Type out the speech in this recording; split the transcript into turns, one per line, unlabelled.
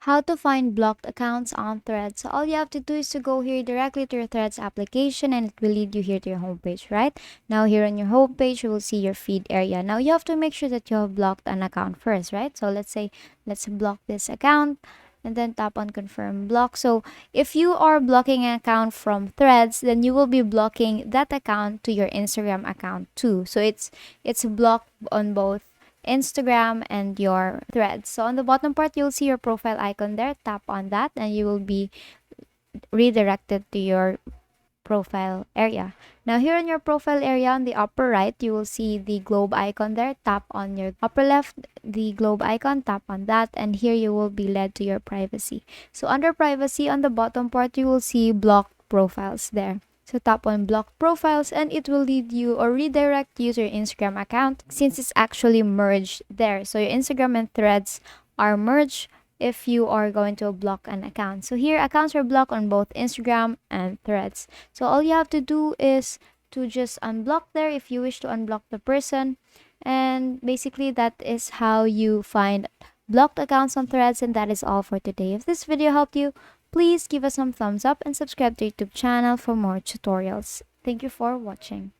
How to find blocked accounts on Threads. So all you have to do is to go here directly to your Threads application, and it will lead you here to your homepage, right? Now here on your homepage, you will see your feed area. Now you have to make sure that you have blocked an account first, right? So let's block this account and then tap on confirm block. So if you are blocking an account from Threads, then you will be blocking that account to your Instagram account too. So it's blocked on both Instagram and your Threads. So on the bottom part, you'll see your profile icon there. Tap on that and you will be redirected to your profile area. Now here in your profile area on the upper right, you will see the globe icon there. Tap on your upper left, the globe icon, tap on that, and here you will be led to your privacy. So under privacy on the bottom part, you will see block profiles there. So tap on block profiles and it will lead you or redirect you to your Instagram account since it's actually merged there. So your Instagram and Threads are merged if you are going to block an account. So here accounts are blocked on both Instagram and Threads. So all you have to do is to just unblock there if you wish to unblock the person. And basically that is how you find blocked accounts on Threads, and that is all for today. If this video helped you, please give us some thumbs up and subscribe to our YouTube channel for more tutorials. Thank you for watching.